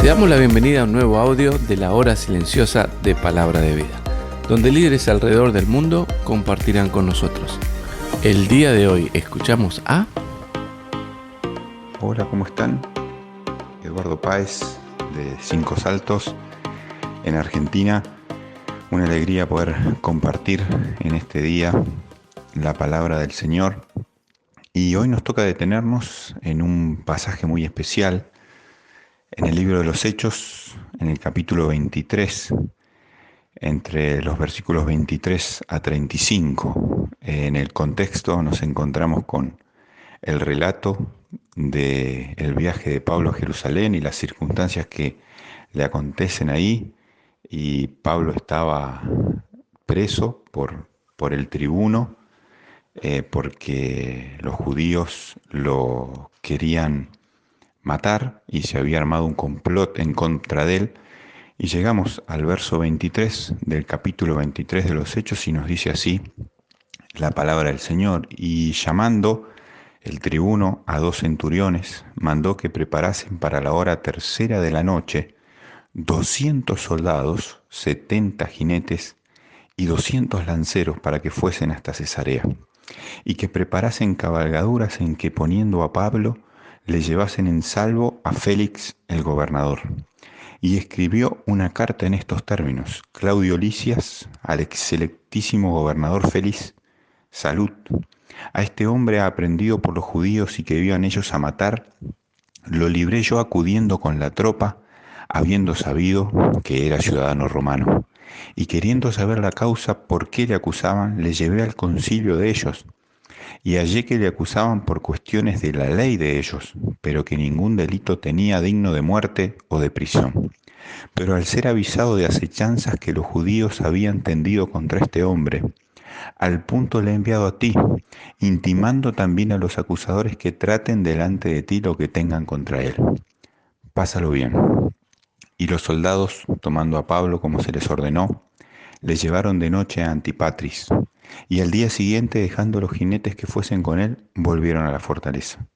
Te damos la bienvenida a un nuevo audio de la hora silenciosa de Palabra de Vida, donde líderes alrededor del mundo compartirán con nosotros. El día de hoy escuchamos a... Hola, ¿cómo están? Eduardo Páez de Cinco Saltos en Argentina. Una alegría poder compartir en este día la palabra del Señor. Y hoy nos toca detenernos en un pasaje muy especial en el libro de los Hechos, en el capítulo 23, entre los versículos 23 a 35. En el contexto nos encontramos con el relato del viaje de Pablo a Jerusalén y las circunstancias que le acontecen ahí. Y Pablo estaba preso por el tribuno porque los judíos lo querían matar y se había armado un complot en contra de él. Y llegamos al verso 23 del capítulo 23 de los Hechos y nos dice así la palabra del Señor: y llamando el tribuno a 2 centuriones, mandó que preparasen para la hora tercera de la noche 200 soldados, 70 jinetes y 200 lanceros para que fuesen hasta Cesarea, y que preparasen cabalgaduras en que, poniendo a Pablo, le llevasen en salvo a Félix el gobernador. Y escribió una carta en estos términos: Claudio Lisias, al excelentísimo gobernador Félix, salud. A este hombre aprehendido por los judíos y que iban ellos a matar, lo libré yo acudiendo con la tropa, habiendo sabido que era ciudadano romano. Y queriendo saber la causa por qué le acusaban, le llevé al concilio de ellos, y hallé que le acusaban por cuestiones de la ley de ellos, pero que ningún delito tenía digno de muerte o de prisión. Pero al ser avisado de acechanzas que los judíos habían tendido contra este hombre, al punto le he enviado a ti, intimando también a los acusadores que traten delante de ti lo que tengan contra él. Pásalo bien. Y los soldados, tomando a Pablo como se les ordenó, le llevaron de noche a Antipatris, y al día siguiente, dejando los jinetes que fuesen con él, volvieron a la fortaleza.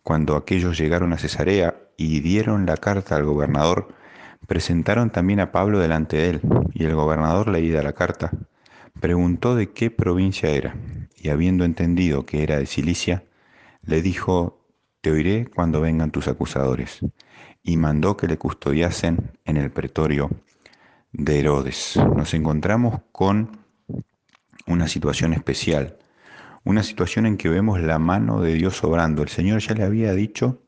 Cuando aquellos llegaron a Cesarea y dieron la carta al gobernador, presentaron también a Pablo delante de él, y el gobernador, leída la carta, preguntó de qué provincia era, y habiendo entendido que era de Cilicia, le dijo: te oiré cuando vengan tus acusadores, y mandó que le custodiasen en el pretorio de Herodes. Nos encontramos con una situación especial, una situación en que vemos la mano de Dios obrando. El Señor ya le había dicho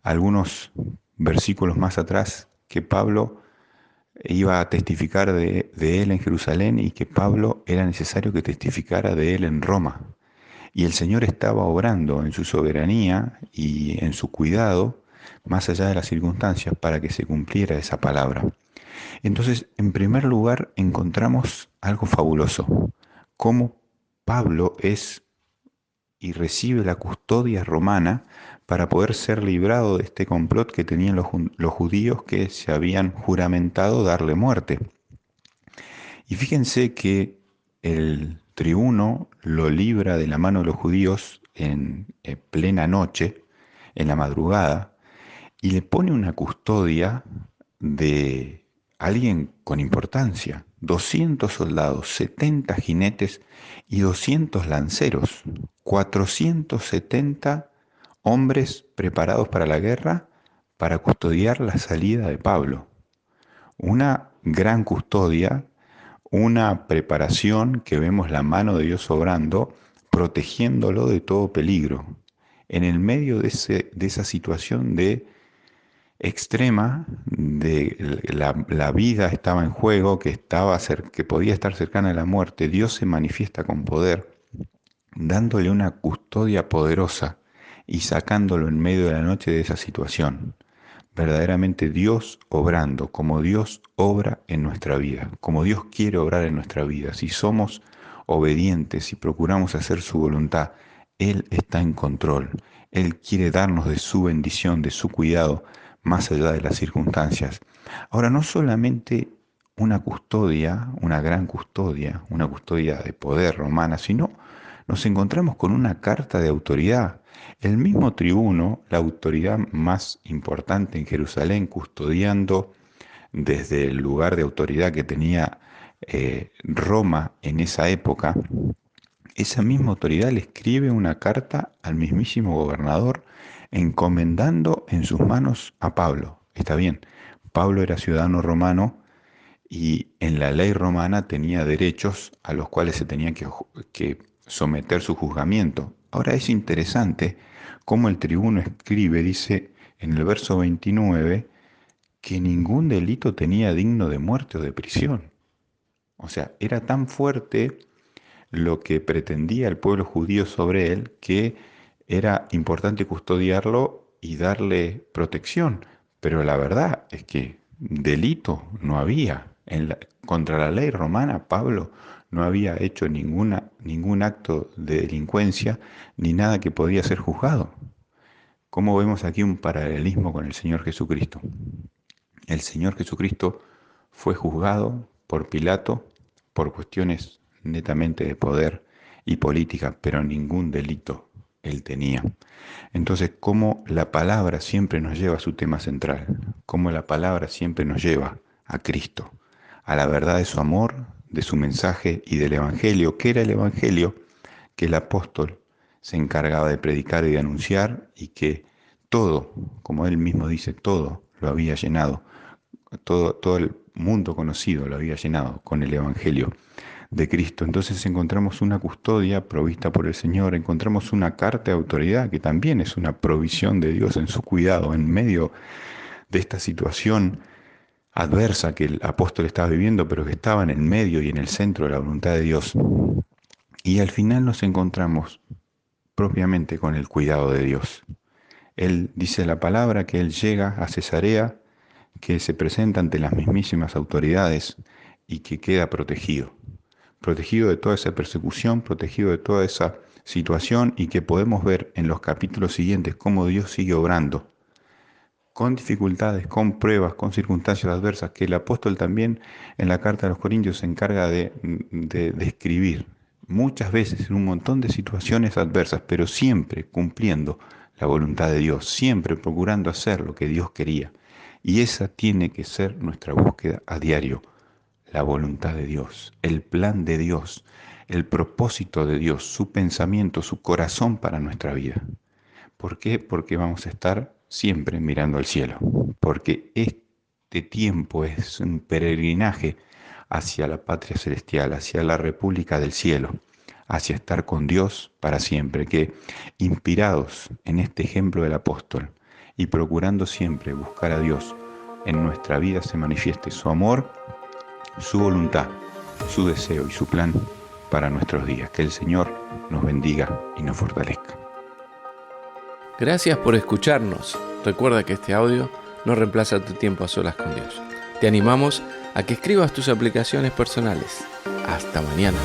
algunos versículos más atrás que Pablo iba a testificar de él en Jerusalén y que Pablo era necesario que testificara de él en Roma. Y el Señor estaba obrando en su soberanía y en su cuidado, más allá de las circunstancias, para que se cumpliera esa palabra. Entonces, en primer lugar, encontramos algo fabuloso: cómo Pablo es y recibe la custodia romana para poder ser librado de este complot que tenían los judíos, que se habían juramentado darle muerte. Y fíjense que el tribuno lo libra de la mano de los judíos en plena noche, en la madrugada, y le pone una custodia de alguien con importancia: 200 soldados, 70 jinetes y 200 lanceros, 470 hombres preparados para la guerra, para custodiar la salida de Pablo. Una gran custodia, una preparación que vemos la mano de Dios obrando, protegiéndolo de todo peligro. En el medio de esa situación de extrema, de la vida estaba en juego, que podía estar cercana a la muerte, Dios se manifiesta con poder, dándole una custodia poderosa y sacándolo en medio de la noche de esa situación. Verdaderamente Dios obrando, como Dios obra en nuestra vida, como Dios quiere obrar en nuestra vida. Si somos obedientes y procuramos hacer su voluntad, Él está en control. Él quiere darnos de su bendición, de su cuidado, más allá de las circunstancias. Ahora, no solamente una custodia, una gran custodia, una custodia de poder romana, sino nos encontramos con una carta de autoridad. El mismo tribuno, la autoridad más importante en Jerusalén, custodiando desde el lugar de autoridad que tenía Roma en esa época, esa misma autoridad le escribe una carta al mismísimo gobernador encomendando en sus manos a Pablo. Está bien, Pablo era ciudadano romano y en la ley romana tenía derechos a los cuales se tenía que someter su juzgamiento. Ahora es interesante cómo el tribuno escribe, dice en el verso 29, que ningún delito tenía digno de muerte o de prisión. O sea, era tan fuerte lo que pretendía el pueblo judío sobre él que era importante custodiarlo y darle protección. Pero la verdad es que delito no había. Contra la ley romana, Pablo no había hecho ningún acto de delincuencia ni nada que podía ser juzgado. ¿Cómo vemos aquí un paralelismo con el Señor Jesucristo? El Señor Jesucristo fue juzgado por Pilato por cuestiones netamente de poder y política, pero ningún delito él tenía. Entonces, cómo la palabra siempre nos lleva a su tema central, cómo la palabra siempre nos lleva a Cristo, a la verdad de su amor, de su mensaje y del Evangelio, que era el Evangelio que el apóstol se encargaba de predicar y de anunciar y que todo, como él mismo dice, todo lo había llenado, todo el mundo conocido lo había llenado con el Evangelio de Cristo. Entonces encontramos una custodia provista por el Señor, encontramos una carta de autoridad que también es una provisión de Dios en su cuidado en medio de esta situación adversa que el apóstol estaba viviendo, pero que estaba en el medio y en el centro de la voluntad de Dios. Y al final nos encontramos propiamente con el cuidado de Dios. Él dice la palabra que él llega a Cesarea, que se presenta ante las mismísimas autoridades y que queda protegido de toda esa persecución, protegido de toda esa situación y que podemos ver en los capítulos siguientes cómo Dios sigue obrando con dificultades, con pruebas, con circunstancias adversas, que el apóstol también en la carta a los Corintios se encarga de describir muchas veces en un montón de situaciones adversas, pero siempre cumpliendo la voluntad de Dios, siempre procurando hacer lo que Dios quería. Y esa tiene que ser nuestra búsqueda a diario, la voluntad de Dios, el plan de Dios, el propósito de Dios, su pensamiento, su corazón para nuestra vida. ¿Por qué? Porque vamos a estar siempre mirando al cielo, porque este tiempo es un peregrinaje hacia la patria celestial, hacia la república del cielo, hacia estar con Dios para siempre, que inspirados en este ejemplo del apóstol y procurando siempre buscar a Dios, en nuestra vida se manifieste su amor, su voluntad, su deseo y su plan para nuestros días. Que el Señor nos bendiga y nos fortalezca. Gracias por escucharnos. Recuerda que este audio no reemplaza tu tiempo a solas con Dios. Te animamos a que escribas tus aplicaciones personales. Hasta mañana.